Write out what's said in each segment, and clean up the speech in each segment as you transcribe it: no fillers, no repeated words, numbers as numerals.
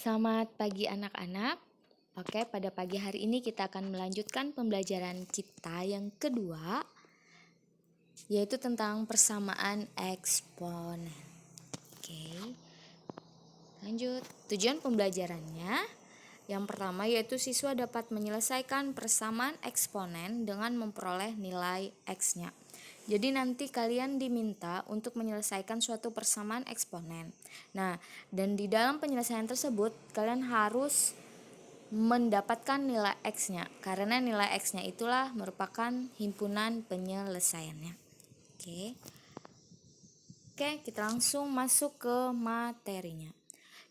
Selamat pagi anak-anak. Oke, pada pagi hari ini kita akan melanjutkan pembelajaran kita yang kedua, yaitu tentang persamaan eksponen. Oke, lanjut. Tujuan pembelajarannya yang pertama yaitu siswa dapat menyelesaikan persamaan eksponen dengan memperoleh nilai X-nya. Jadi nanti kalian diminta untuk menyelesaikan suatu persamaan eksponen. Nah, dan di dalam penyelesaian tersebut kalian harus mendapatkan nilai X-nya, karena nilai X-nya itulah merupakan himpunan penyelesaiannya. Oke, kita langsung masuk ke materinya.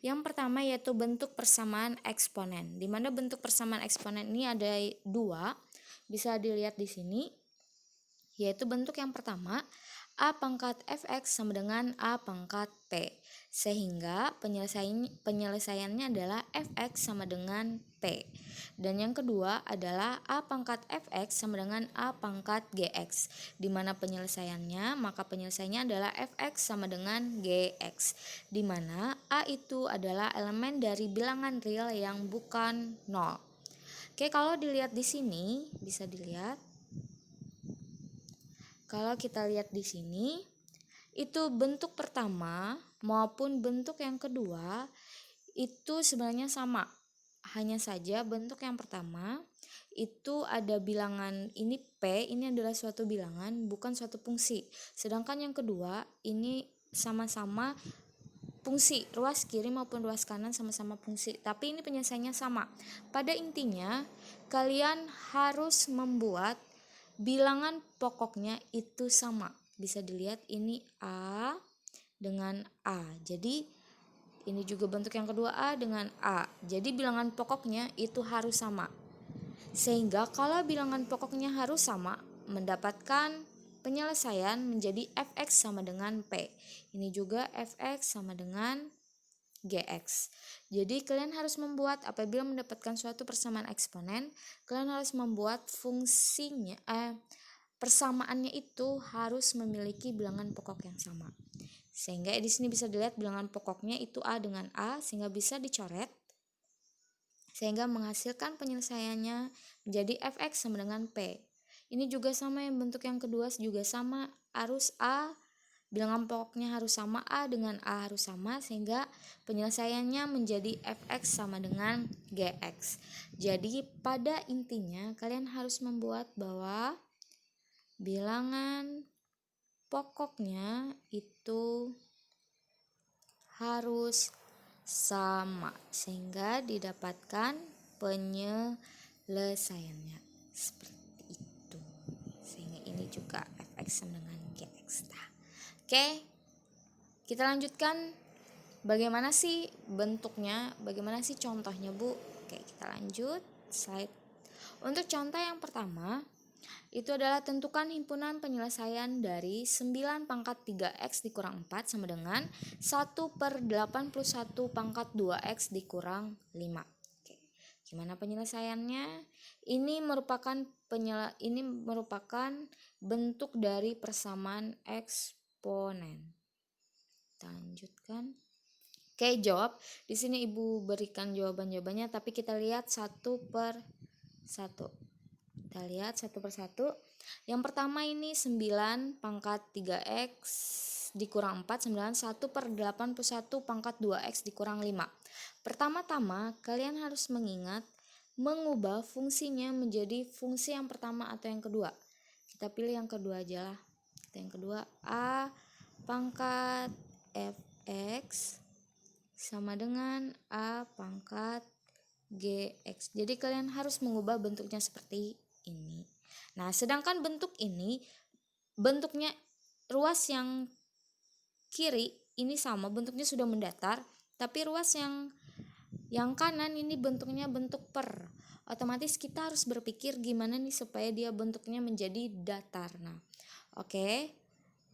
Yang pertama yaitu bentuk persamaan eksponen, di mana bentuk persamaan eksponen ini ada dua, bisa dilihat di sini, yaitu bentuk yang pertama A pangkat fx sama dengan A pangkat p, sehingga penyelesaiannya adalah fx sama dengan p. Dan yang kedua adalah A pangkat fx sama dengan A pangkat gx, di mana penyelesaiannya adalah fx sama dengan gx, di mana A itu adalah elemen dari bilangan real yang bukan 0. Oke, kalau dilihat di sini bisa dilihat. Kalau kita lihat di sini, itu bentuk pertama maupun bentuk yang kedua itu sebenarnya sama. Hanya saja bentuk yang pertama itu ada bilangan ini P, ini adalah suatu bilangan bukan suatu fungsi. Sedangkan yang kedua ini sama-sama fungsi, ruas kiri maupun ruas kanan sama-sama fungsi, tapi ini penyelesaiannya sama. Pada intinya kalian harus membuat bilangan pokoknya itu sama. Bisa dilihat ini A dengan A. Jadi ini juga bentuk yang kedua A dengan A. Jadi bilangan pokoknya itu harus sama. Sehingga kalau bilangan pokoknya harus sama, mendapatkan penyelesaian menjadi fx sama dengan P. Ini juga fx sama dengan gx. Jadi kalian harus membuat, apabila mendapatkan suatu persamaan eksponen, kalian harus membuat fungsinya persamaannya itu harus memiliki bilangan pokok yang sama. Sehingga di sini bisa dilihat bilangan pokoknya itu A dengan A, sehingga bisa dicoret sehingga menghasilkan penyelesaiannya menjadi fx sama dengan P. Ini juga sama, yang bentuk yang kedua juga sama, harus A, bilangan pokoknya harus sama, A dengan A harus sama, sehingga penyelesaiannya menjadi fx sama dengan gx. Jadi pada intinya kalian harus membuat bahwa bilangan pokoknya itu harus sama sehingga didapatkan penyelesaiannya seperti itu. Sehingga ini juga fx sama dengan gx. Oke, kita lanjutkan. Bagaimana sih bentuknya? Bagaimana sih contohnya, Bu? Oke, kita lanjut slide. Untuk contoh yang pertama, itu adalah tentukan himpunan penyelesaian dari 9 pangkat 3x dikurang 4 sama dengan 1/81 pangkat 2x dikurang 5. Oke, gimana penyelesaiannya? Ini merupakan bentuk dari persamaan eksponen. Kita lanjutkan. Oke, jawab. Di sini Ibu berikan jawabannya, tapi kita lihat satu per satu. Kita lihat satu per satu. Yang pertama ini 9 pangkat 3x dikurang 4 sama dengan 1/81 pangkat 2x dikurang 5. Pertama-tama kalian harus mengubah fungsinya menjadi fungsi yang pertama atau yang kedua. Kita pilih yang kedua aja lah. Yang kedua, A pangkat fx sama dengan A pangkat gx. Jadi kalian harus mengubah bentuknya seperti ini. Nah, sedangkan bentuk ini bentuknya ruas yang kiri ini sama, bentuknya sudah mendatar, tapi ruas yang kanan ini bentuknya bentuk per. Otomatis kita harus berpikir gimana nih supaya dia bentuknya menjadi datar. Nah, oke.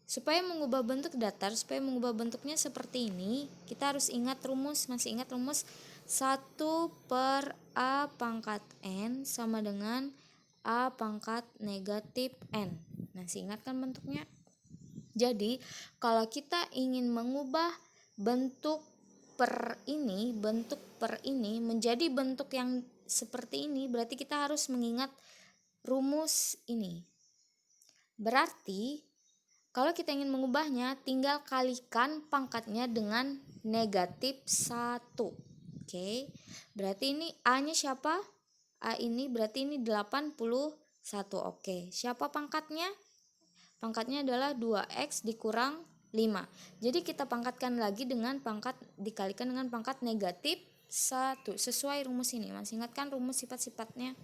Supaya mengubah bentuk datar, supaya mengubah bentuknya seperti ini, kita harus ingat rumus, masih ingat rumus 1 per A pangkat N sama dengan A pangkat negatif N. Nah, ingatkan bentuknya. Jadi, kalau kita ingin mengubah bentuk bentuk per ini menjadi bentuk yang seperti ini, berarti kita harus mengingat rumus ini. Berarti kalau kita ingin mengubahnya, tinggal kalikan pangkatnya dengan negatif 1. Oke, berarti ini A-nya siapa? A ini berarti ini 81. Oke, siapa pangkatnya? Pangkatnya adalah 2x dikurang 5. Jadi kita pangkatkan lagi dengan pangkat dikalikan dengan pangkat negatif 1. Sesuai rumus ini. Masih ingat kan rumus sifat-sifatnya?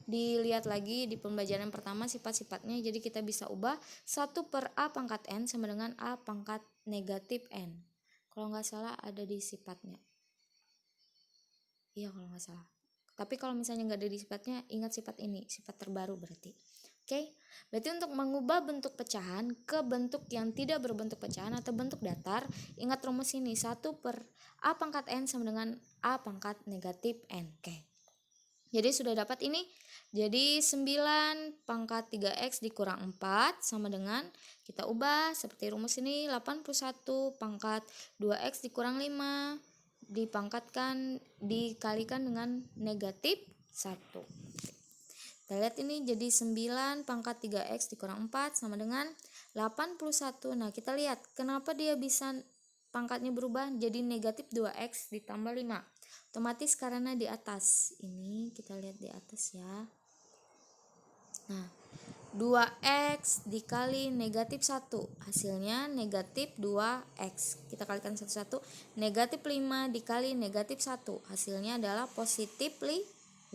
Dilihat lagi di pembelajaran yang pertama sifat-sifatnya. Jadi kita bisa ubah 1 per A pangkat N sama dengan A pangkat negatif N. Kalau nggak salah ada di sifatnya. Iya kalau nggak salah. Tapi kalau misalnya nggak ada di sifatnya, ingat sifat ini, sifat terbaru berarti. Oke, berarti untuk mengubah bentuk pecahan ke bentuk yang tidak berbentuk pecahan atau bentuk datar, ingat rumus ini, 1 per A pangkat N sama dengan A pangkat negatif N. Oke, jadi sudah dapat ini. Jadi 9 pangkat 3x dikurang 4 sama dengan, kita ubah seperti rumus ini, 81 pangkat 2x dikurang 5 dikalikan dengan negatif 1. Kita lihat ini jadi 9 pangkat 3x dikurang 4 sama dengan 81. Nah kita lihat kenapa dia bisa pangkatnya berubah jadi negatif 2x ditambah 5. Otomatis karena di atas ini, kita lihat di atas ya. Nah 2x dikali negatif 1 hasilnya negatif 2x. Kita kalikan satu-satu. Negatif 5 dikali negatif 1 hasilnya adalah positif 5.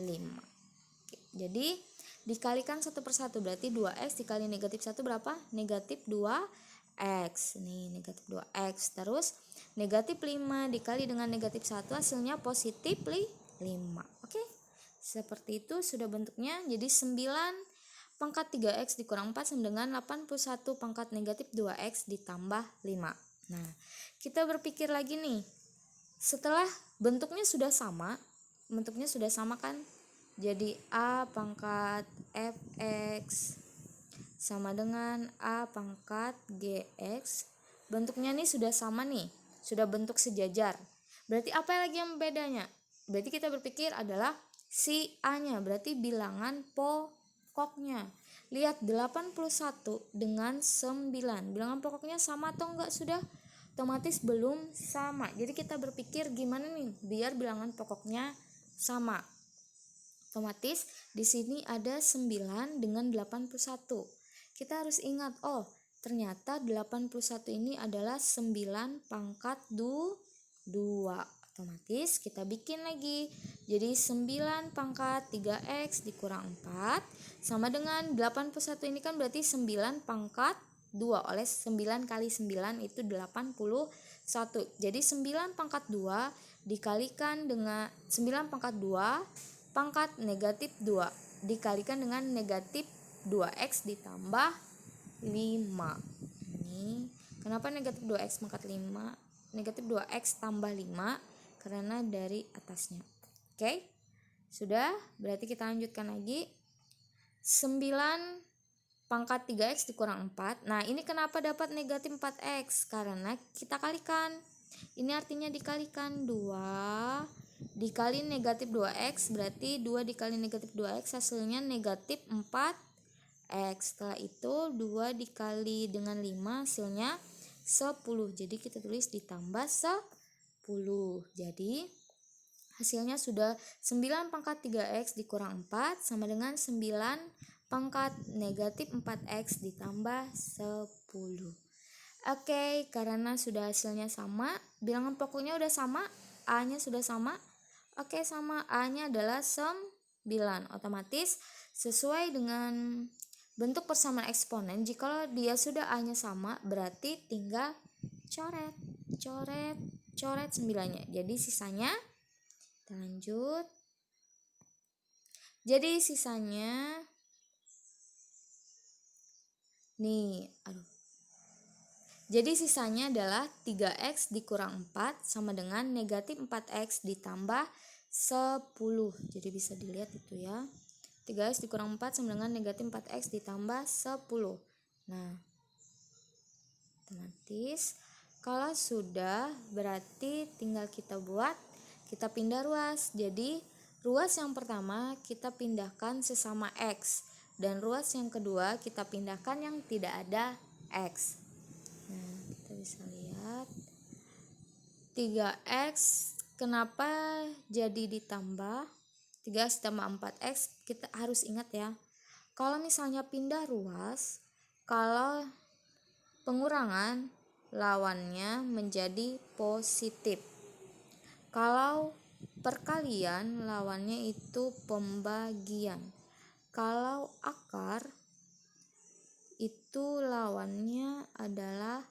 Oke, jadi dikalikan satu per satu berarti 2x dikali negatif 1 berapa? Negatif 2x. Nih negatif 2x. Terus negatif 5 dikali dengan negatif 1 hasilnya positif 5. Oke, seperti itu sudah bentuknya. Jadi 9 pangkat 3x dikurang 4 sama dengan 81 pangkat negatif 2x ditambah 5. Nah, kita berpikir lagi nih. Setelah bentuknya sudah sama kan? Jadi A pangkat fx sama dengan A pangkat gx. Bentuknya nih sudah sama nih, sudah bentuk sejajar. Berarti apa lagi yang bedanya? Berarti kita berpikir adalah si A-nya, berarti bilangan pokoknya. Lihat 81 dengan 9. Bilangan pokoknya sama atau enggak sudah? Otomatis belum sama. Jadi kita berpikir gimana nih biar bilangan pokoknya sama. Otomatis di sini ada 9 dengan 81. Kita harus ingat, oh ternyata 81 ini adalah 9 pangkat 2. Otomatis kita bikin lagi. Jadi 9 pangkat 3x dikurang 4 sama dengan 81 ini kan berarti 9 pangkat 2. Oleh 9 kali 9 itu 81. Jadi 9 pangkat 2 dikalikan dengan 9 pangkat 2 pangkat negatif 2 dikalikan dengan negatif 2x ditambah 5. Ini kenapa negatif 2x pangkat 5? Negatif 2x tambah 5 karena dari atasnya. Oke, sudah, berarti kita lanjutkan lagi. 9 pangkat 3x dikurang 4. Nah ini kenapa dapat negatif 4x? Karena kita kalikan. Ini artinya dikalikan 2 dikali negatif 2x, berarti 2 dikali negatif 2x hasilnya negatif 4x. Setelah itu 2 dikali dengan 5 hasilnya 10. Jadi kita tulis ditambah 10. Jadi hasilnya sudah 9 pangkat 3x dikurang 4 sama dengan 9 pangkat negatif 4x ditambah 10. Oke, karena sudah hasilnya sama, bilangan pokoknya udah sama, A-nya sudah sama. Oke, sama, A-nya adalah 9. Otomatis sesuai dengan bentuk persamaan eksponen, jika dia sudah A-nya sama, berarti tinggal coret 9-nya. Jadi sisanya, kita lanjut. Jadi sisanya nih, Jadi sisanya adalah 3x dikurang 4 sama dengan negatif 4x ditambah 10. Jadi bisa dilihat itu ya. 3x dikurang 4 sama dengan negatif 4x ditambah 10. Nah, otomatis Kalau sudah, berarti tinggal kita pindah ruas. Jadi ruas yang pertama kita pindahkan sesama X, dan ruas yang kedua kita pindahkan yang tidak ada X. Nah, kita bisa lihat 3X kenapa jadi ditambah 3X tambah 4X. Kita harus ingat ya, kalau misalnya pindah ruas, kalau pengurangan lawannya menjadi positif. Kalau perkalian lawannya itu pembagian. Kalau akar itu lawannya adalah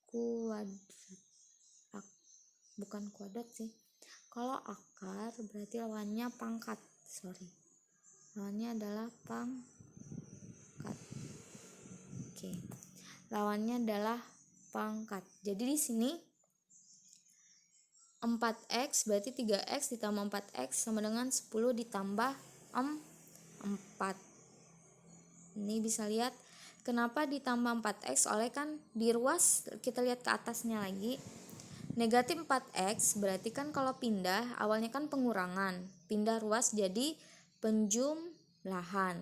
kuadrat. Bukan kuadrat sih. Kalau akar berarti lawannya pangkat. Lawannya adalah pangkat. Oke. Lawannya adalah pangkat. Jadi di sini 4X berarti 3X ditambah 4X sama dengan 10 ditambah 4. Ini bisa lihat kenapa ditambah 4X, oleh kan di ruas kita lihat ke atasnya lagi. Negatif 4X berarti kan kalau pindah awalnya kan pengurangan, pindah ruas jadi penjumlahan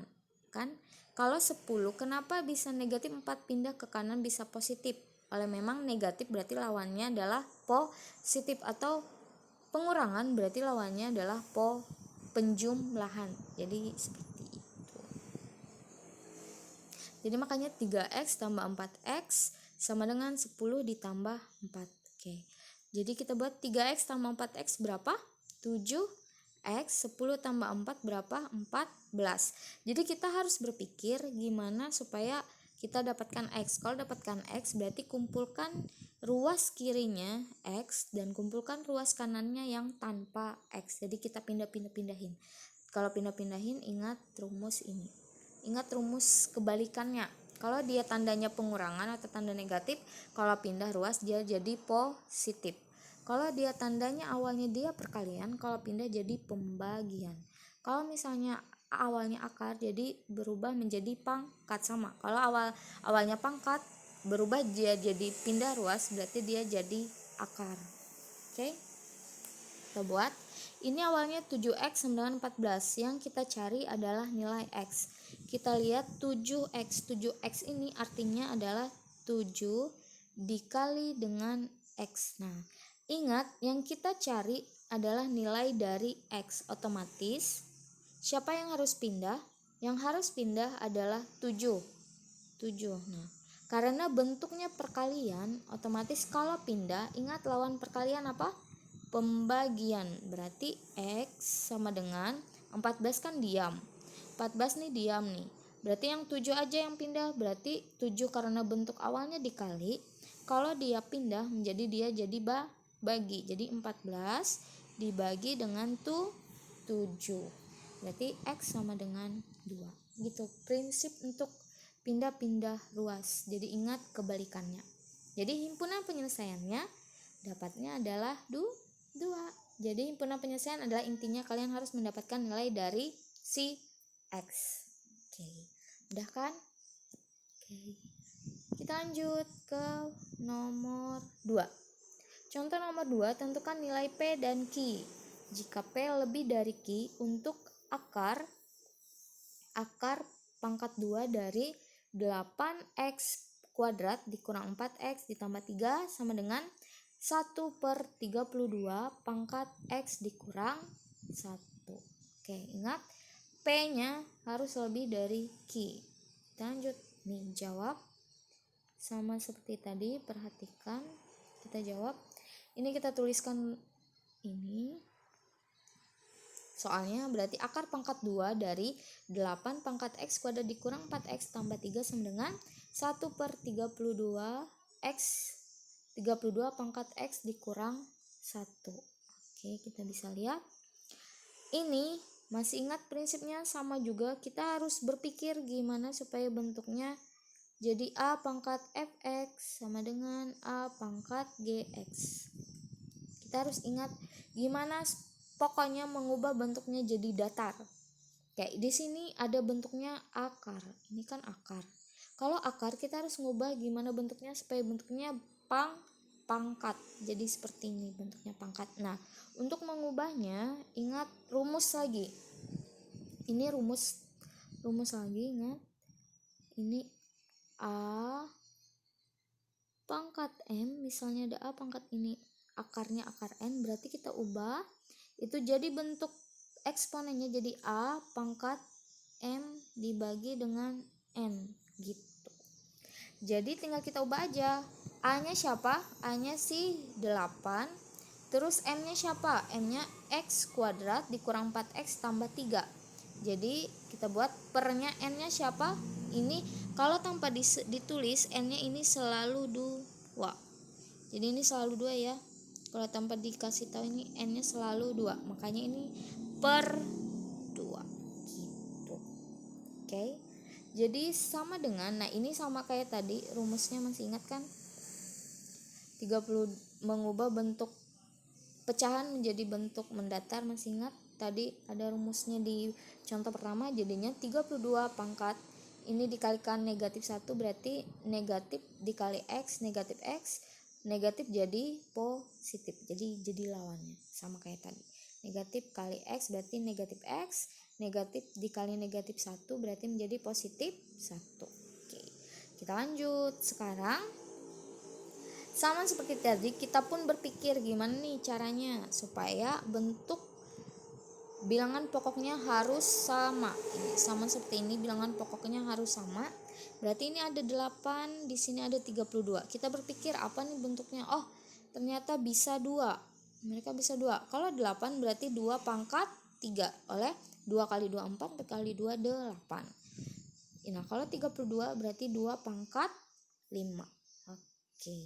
kan. Kalau 10 kenapa bisa negatif 4 pindah ke kanan bisa positif? Oleh memang negatif berarti lawannya adalah positif, atau pengurangan berarti lawannya adalah penjumlahan. Jadi seperti itu. Jadi makanya 3X tambah 4X sama dengan 10 ditambah 4. Oke. Jadi kita buat 3X tambah 4X berapa? 7X. 10 tambah 4 berapa? 14. Jadi kita harus berpikir gimana supaya kita dapatkan X. Kalau dapatkan X berarti kumpulkan ruas kirinya X dan kumpulkan ruas kanannya yang tanpa X. Jadi kita pindahin. Kalau pindahin ingat rumus ini. Ingat rumus kebalikannya. Kalau dia tandanya pengurangan atau tanda negatif, kalau pindah ruas dia jadi positif. Kalau dia tandanya awalnya dia perkalian, kalau pindah jadi pembagian. Kalau misalnya awalnya akar jadi berubah menjadi pangkat, sama. Kalau awalnya pangkat berubah dia jadi pindah ruas berarti dia jadi akar. Oke. Kita buat. Ini awalnya 7X sama dengan 14. Yang kita cari adalah nilai X. Kita lihat 7X. 7X ini artinya adalah 7 dikali dengan X. Nah, ingat yang kita cari adalah nilai dari X. Otomatis siapa yang harus pindah? Yang harus pindah adalah 7. Nah, karena bentuknya perkalian, otomatis kalau pindah, ingat lawan perkalian apa? Pembagian. Berarti X sama dengan 14 kan diam. 14 nih diam nih. Berarti yang 7 aja yang pindah. Berarti 7 karena bentuk awalnya dikali. Kalau dia pindah menjadi dia jadi bagi. Jadi 14 dibagi dengan 7. Berarti X sama dengan 2. Gitu prinsip untuk pindah-pindah ruas. Jadi ingat kebalikannya. Jadi himpunan penyelesaiannya dapatnya adalah 2. Jadi himpunan penyelesaian adalah intinya kalian harus mendapatkan nilai dari si X. Oke. Udah kan? Oke. Kita lanjut ke nomor 2. Contoh nomor 2, tentukan nilai P dan Q. Jika P lebih dari Q untuk akar pangkat 2 dari 8X kuadrat dikurang 4X ditambah 3 sama dengan 1/32 pangkat X dikurang 1. Oke, ingat P-nya harus lebih dari Q. Kita lanjut nih, jawab sama seperti tadi. Perhatikan, kita jawab. Ini kita tuliskan ini. Soalnya berarti akar pangkat 2 dari 8 pangkat X kuadrat dikurang 4X tambah 3 sama dengan 1/32 X 32 pangkat X dikurang 1. Oke, kita bisa lihat. Ini masih ingat prinsipnya sama juga. Kita harus berpikir gimana supaya bentuknya jadi A pangkat Fx sama dengan A pangkat Gx. Kita harus ingat gimana pokoknya mengubah bentuknya jadi datar. Kayak di sini ada bentuknya akar. Ini kan akar. Kalau akar kita harus ngubah gimana bentuknya supaya bentuknya pangkat. Jadi seperti ini bentuknya pangkat. Nah, untuk mengubahnya ingat rumus lagi. Ini rumus lagi, ingat. Ini A pangkat M, misalnya ada A pangkat ini akarnya akar N, berarti kita ubah itu jadi bentuk eksponennya jadi A pangkat M dibagi dengan N gitu. Jadi tinggal kita ubah aja. A-nya siapa? A-nya si 8. Terus M-nya siapa? M-nya X kuadrat dikurang 4X tambah 3. Jadi kita buat pernya N-nya siapa? Ini kalau tanpa ditulis N-nya ini selalu 2. Jadi ini selalu 2 ya. Kalau tanpa dikasih tahu ini N-nya selalu 2. Makanya ini per 2 gitu. Oke. Jadi sama dengan, nah ini sama kayak tadi, rumusnya masih ingat kan? 30 mengubah bentuk pecahan menjadi bentuk mendatar, masih ingat? Tadi ada rumusnya di contoh pertama, jadinya 32 pangkat ini dikalikan negatif 1 berarti negatif dikali X, negatif X, negatif jadi positif. Jadi lawannya sama kayak tadi. Negatif kali X berarti negatif X, negatif dikali negatif 1 berarti menjadi positif 1. Oke, kita lanjut. Sekarang sama seperti tadi, kita pun berpikir gimana nih caranya supaya bentuk bilangan pokoknya harus sama. Ini sama seperti ini, bilangan pokoknya harus sama. Berarti ini ada 8, di sini ada 32. Kita berpikir apa nih bentuknya? Oh, ternyata bisa 2. Mereka bisa 2. Kalau 8 berarti 2 pangkat 3. Oleh 2 kali 2 4, 4 kali 2 8. Nah, kalau 32 berarti 2 pangkat 5. Oke.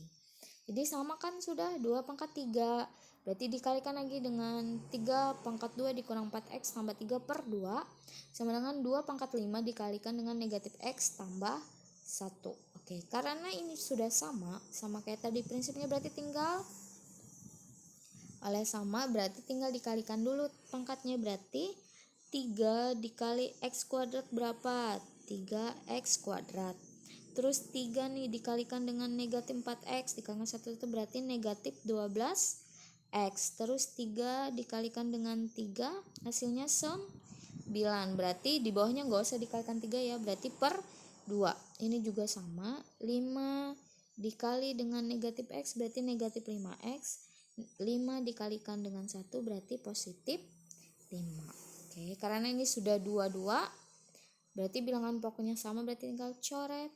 Jadi sama kan sudah 2 pangkat 3. Berarti dikalikan lagi dengan 3 pangkat 2 dikurang 4X tambah 3 per 2 sama dengan 2 pangkat 5 dikalikan dengan negatif X tambah 1. Oke, karena ini sudah sama kayak tadi prinsipnya, berarti tinggal berarti tinggal dikalikan dulu pangkatnya. Berarti 3 dikali X kuadrat berapa? 3X kuadrat. Terus 3 nih dikalikan dengan negatif 4X dikalikan 1 itu berarti negatif 12X. Terus 3 dikalikan dengan 3 hasilnya 9. Berarti di bawahnya nggak usah dikalikan 3 ya, berarti per 2. Ini juga sama, 5 dikali dengan negatif X berarti negatif 5X. 5 dikalikan dengan 1 berarti positif 5. Oke, karena ini sudah 22 berarti bilangan pokoknya sama, berarti tinggal coret.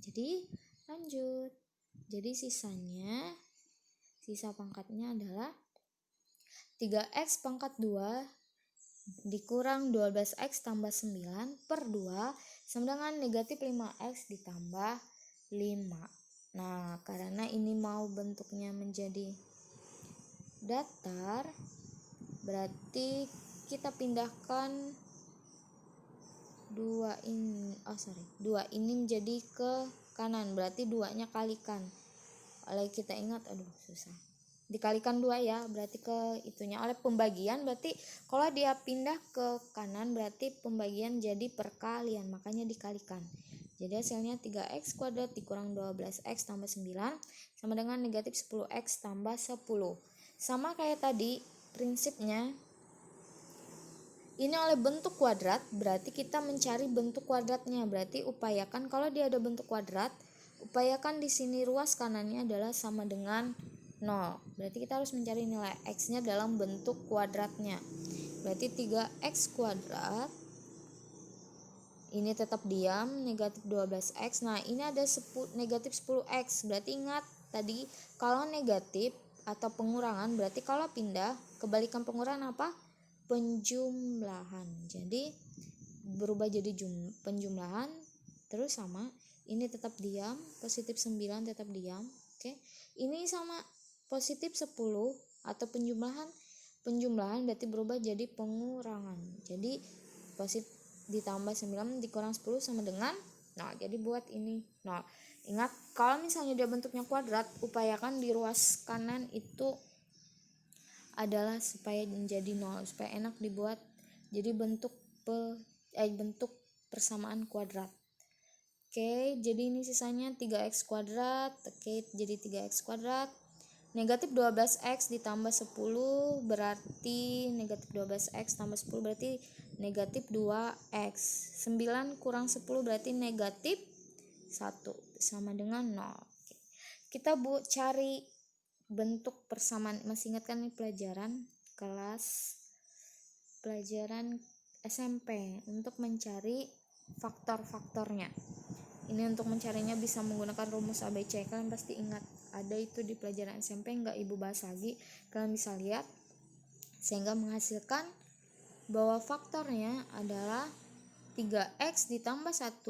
Jadi lanjut. Jadi sisa pangkatnya adalah 3X pangkat 2 dikurang 12X tambah 9 per 2 sama dengan negatif 5X ditambah 5. Nah, karena ini mau bentuknya menjadi datar, berarti kita pindahkan 2 ini menjadi ke kanan, berarti 2-nya kalikan. Oleh kita ingat, susah. Dikalikan 2 ya, berarti ke itunya. Oleh pembagian, berarti kalau dia pindah ke kanan berarti pembagian jadi perkalian, makanya dikalikan. Jadi hasilnya 3X kuadrat dikurang 12X tambah 9 sama dengan negatif 10X tambah 10. Sama kayak tadi prinsipnya. Ini oleh bentuk kuadrat, berarti kita mencari bentuk kuadratnya. Berarti upayakan kalau dia ada bentuk kuadrat, upayakan di sini ruas kanannya adalah sama dengan 0. Berarti kita harus mencari nilai X-nya dalam bentuk kuadratnya. Berarti 3X kuadrat ini tetap diam, negatif 12X. Nah, ini ada negatif 10X. Berarti ingat tadi kalau negatif atau pengurangan, berarti kalau pindah, kebalikan pengurangan apa? Penjumlahan. Jadi berubah jadi penjumlahan, terus sama ini tetap diam, positif 9 tetap diam. Oke. Ini sama positif 10 atau penjumlahan berarti berubah jadi pengurangan. Jadi positif ditambah 9 dikurang 10 sama dengan 0. Jadi buat ini 0. Ingat kalau misalnya dia bentuknya kuadrat, upayakan di ruas kanan itu adalah supaya menjadi 0, supaya enak dibuat jadi bentuk persamaan kuadrat. Oke, jadi ini sisanya 3x kuadrat. Oke, jadi 3x kuadrat. Negatif 12x ditambah 10 berarti negatif 12x tambah 10 berarti negatif 2x. 9 kurang 10 berarti negatif 1 sama dengan 0. Oke. Kita cari bentuk persamaan. Masih ingat kan nih pelajaran kelas pelajaran SMP untuk mencari faktor-faktornya. Ini untuk mencarinya bisa menggunakan rumus ABC. Kalian pasti ingat, ada itu di pelajaran SMP, nggak ibu bahas lagi. Kalian bisa lihat, sehingga menghasilkan bahwa faktornya adalah 3x ditambah 1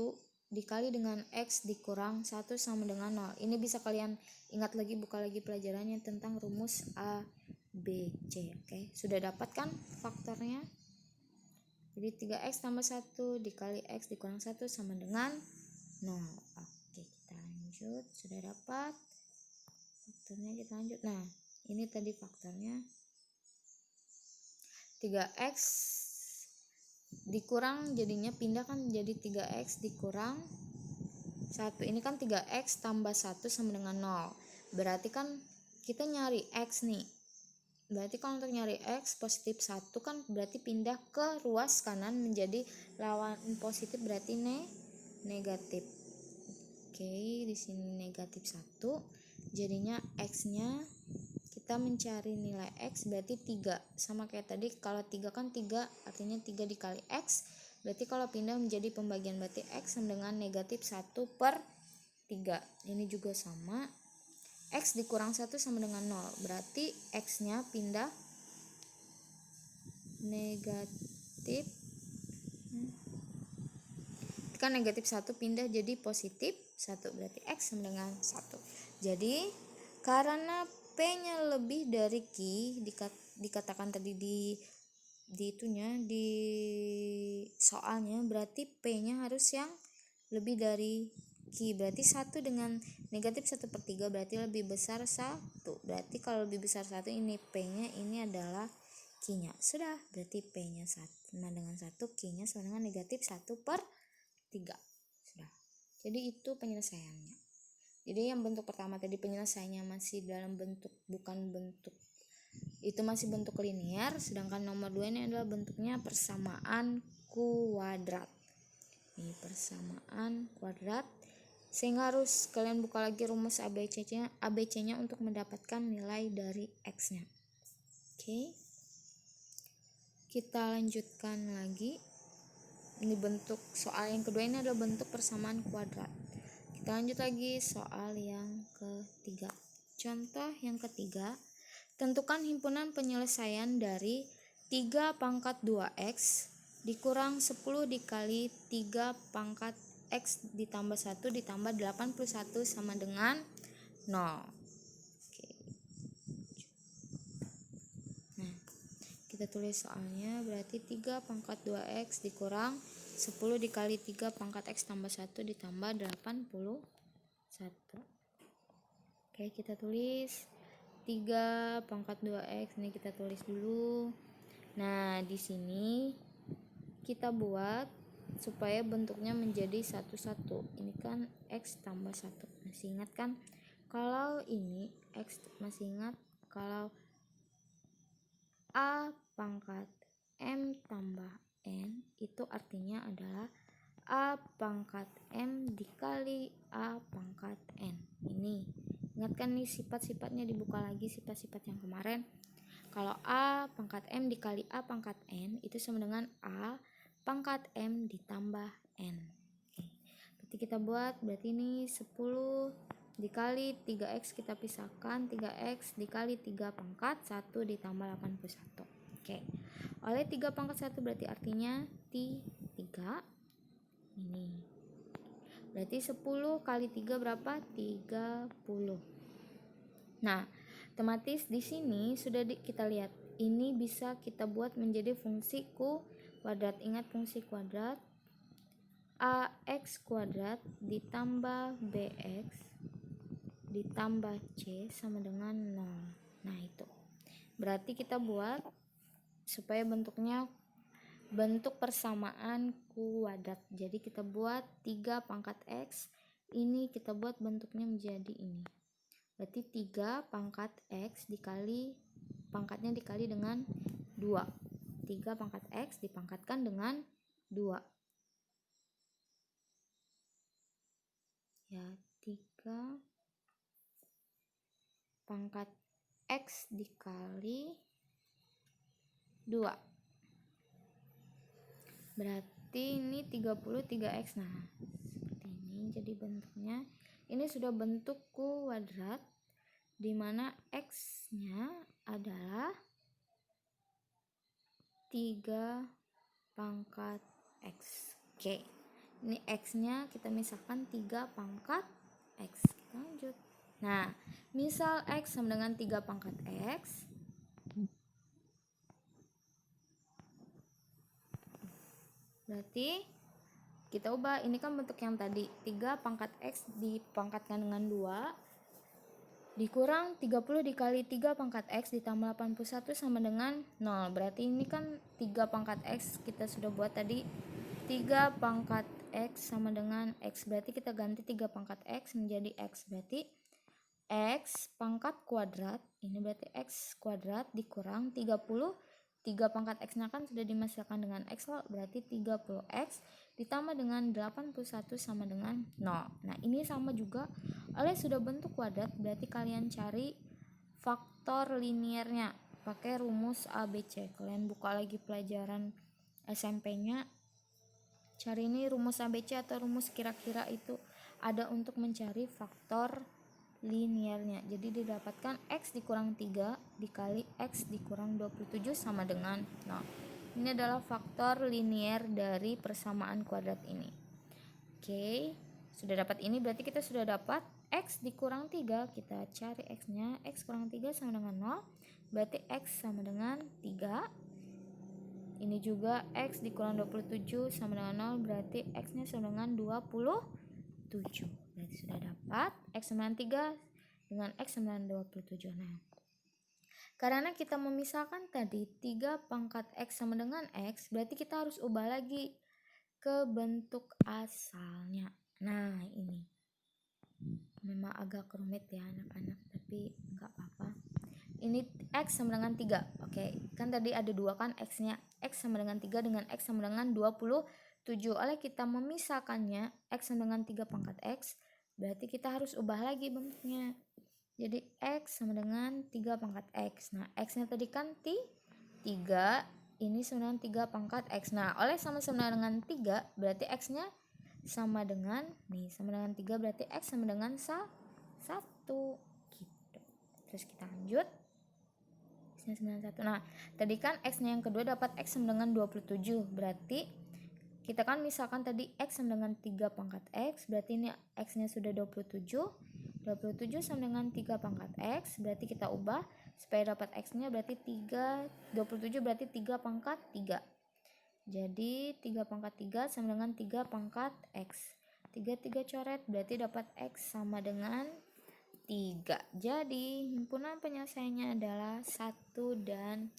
dikali dengan x dikurang 1 sama dengan 0. Ini bisa kalian ingat lagi, buka lagi pelajarannya tentang rumus A, B, C. Oke, sudah dapat kan faktornya? Jadi 3x tambah 1 dikali x dikurang 1 sama dengan 0. Oke, kita lanjut. Sudah dapat faktornya, kita lanjut. Nah, ini tadi faktornya 3x dikurang, jadinya pindah kan jadi 3x dikurang 1. Ini kan 3x tambah 1 sama dengan 0. Berarti kan kita nyari x nih. Berarti kalau untuk nyari x positif 1 kan berarti pindah ke ruas kanan menjadi lawan positif, berarti negatif. Oke, di sini negatif 1. Jadinya x-nya kita mencari nilai x berarti 3. Sama kayak tadi, kalau 3 kan 3 artinya 3 dikali x. Berarti kalau pindah menjadi pembagian berarti x sama dengan negatif 1 per 3. Ini juga sama. X dikurang 1 sama dengan 0. Berarti x-nya pindah negatif, kan negatif 1 pindah jadi positif 1, berarti x sama dengan 1. Jadi karena p-nya lebih dari q, dikatakan tadi di itunya, di soalnya, berarti p-nya harus yang lebih dari q. Berarti 1 dengan negatif 1 per 3 berarti lebih besar 1. Berarti kalau lebih besar 1, ini p-nya, ini adalah q-nya. Sudah, berarti p-nya sama dengan 1, q-nya sama dengan negatif 1 per 3. Sudah. Jadi itu penyelesaiannya. Jadi yang bentuk pertama tadi penyelesaiannya masih dalam bentuk, bukan bentuk, itu masih bentuk linear. Sedangkan nomor 2 ini adalah bentuknya persamaan kuadrat. Ini persamaan kuadrat. Sehingga harus kalian buka lagi rumus ABC-nya untuk mendapatkan nilai dari x-nya. Oke. Kita lanjutkan lagi. Ini bentuk soal yang kedua, ini adalah bentuk persamaan kuadrat. Kita lanjut lagi soal yang ketiga. Contoh yang ketiga, tentukan himpunan penyelesaian dari 3 pangkat 2x dikurang 10 dikali 3 pangkat x ditambah 1 ditambah 81 sama dengan 0. Oke. Nah, kita tulis soalnya, berarti 3 pangkat 2x dikurang 10 dikali 3 pangkat x tambah 1 ditambah 81. Oke, kita tulis 3 pangkat 2x, ini kita tulis dulu. Nah, di sini kita buat supaya bentuknya menjadi 1-1. Ini kan x tambah 1. Masih ingat kan? Kalau ini x, masih ingat kalau a pangkat m tambah n, itu artinya adalah a pangkat m dikali a pangkat n. Ini ingatkan nih sifat-sifatnya, dibuka lagi sifat-sifat yang kemarin. Kalau a pangkat m dikali a pangkat n itu sama dengan a pangkat m ditambah n. Oke. Berarti kita buat, berarti ini 10 dikali 3x, kita pisahkan 3x dikali 3 pangkat 1 ditambah 81. Oke. Oleh 3 pangkat 1 berarti artinya 3. Ini. Berarti 10 kali 3 berapa? 30. Nah, otomatis di sini sudah kita lihat. Ini bisa kita buat menjadi fungsi kuadrat. Ingat fungsi kuadrat. AX kuadrat ditambah BX ditambah C sama dengan 0. Nah, itu. Berarti kita buat supaya bentuknya bentuk persamaan kuadrat. Jadi kita buat 3 pangkat X, ini kita buat bentuknya menjadi ini. Berarti 3 pangkat X dikali pangkatnya dikali dengan 2. 3 pangkat X dipangkatkan dengan 2. Ya, 3 pangkat X dikali 2. Berarti ini 33X. Nah, seperti ini jadi bentuknya. Ini sudah bentuk kuadrat di mana X-nya adalah 3 pangkat X. Oke. Ini X-nya kita misalkan 3 pangkat X. Kita lanjut. Nah, misal X sama dengan 3 pangkat X. Berarti kita ubah, ini kan bentuk yang tadi 3 pangkat X dipangkatkan dengan 2 dikurang 30 dikali 3 pangkat X ditambah 81 sama dengan 0. Berarti ini kan 3 pangkat X kita sudah buat tadi, 3 pangkat X sama dengan X. Berarti kita ganti 3 pangkat X menjadi X. Berarti X pangkat kuadrat, ini berarti X kuadrat dikurang 30. 3 pangkat X-nya kan sudah dimasukkan dengan X, berarti 30X ditambah dengan 81 sama dengan 0. Nah, ini sama juga, oleh sudah bentuk kuadrat, berarti kalian cari faktor linearnya pakai rumus ABC. Kalian buka lagi pelajaran SMP-nya, cari ini rumus ABC atau rumus kira-kira itu ada untuk mencari faktor linearnya. Jadi didapatkan X dikurang 3 dikali X dikurang 27 sama dengan 0. Ini adalah faktor linear dari persamaan kuadrat ini. Oke, sudah dapat ini, berarti kita sudah dapat X dikurang 3. Kita cari X-nya, X kurang 3 sama dengan 0. Berarti X sama dengan 3. Ini juga X dikurang 27 sama dengan 0. Berarti X-nya sama dengan 27. Berarti sudah dapat X sama dengan 3 dengan X sama dengan 27. Nah, karena kita memisahkan tadi 3 pangkat X sama dengan X, berarti kita harus ubah lagi ke bentuk asalnya. Nah, ini memang agak rumit ya anak-anak, tapi enggak apa-apa. Ini X sama dengan 3. Oke, kan tadi ada 2 kan X-nya. X sama dengan 3 dengan X sama dengan 27. Oleh kita memisahkannya X sama dengan 3 pangkat X, berarti kita harus ubah lagi bentuknya. Jadi X sama dengan 3 pangkat X. Nah, X-nya tadi kan 3, ini sama dengan 3 pangkat X. Nah, oleh sama-sama dengan 3, berarti X-nya sama dengan, sama dengan 3, berarti X sama dengan 1. Gitu. Terus kita lanjut. X-nya sama dengan 1. Nah, tadi kan X-nya yang kedua dapat X sama dengan 27. Berarti kita kan misalkan tadi X sama dengan 3 pangkat X, berarti ini X-nya sudah 27. 27 sama dengan 3 pangkat X, berarti kita ubah supaya dapat X-nya, berarti 27 berarti 3 pangkat 3. Jadi 3 pangkat 3 sama dengan 3 pangkat X. 3 coret, berarti dapat X sama dengan 3. Jadi himpunan penyelesaiannya adalah 1 dan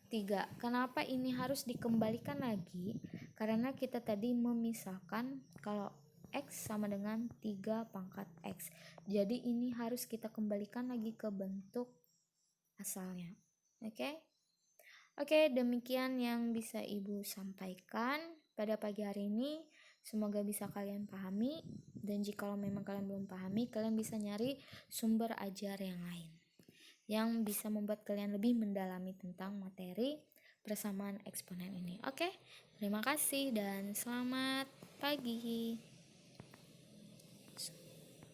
3. Kenapa ini harus dikembalikan lagi? Karena kita tadi memisahkan kalau X sama dengan 3 pangkat X. Jadi ini harus kita kembalikan lagi ke bentuk asalnya. Oke, demikian yang bisa Ibu sampaikan pada pagi hari ini. Semoga bisa kalian pahami, dan jika memang kalian belum pahami, kalian bisa nyari sumber ajar yang lain yang bisa membuat kalian lebih mendalami tentang materi persamaan eksponen ini. Oke, terima kasih dan selamat pagi.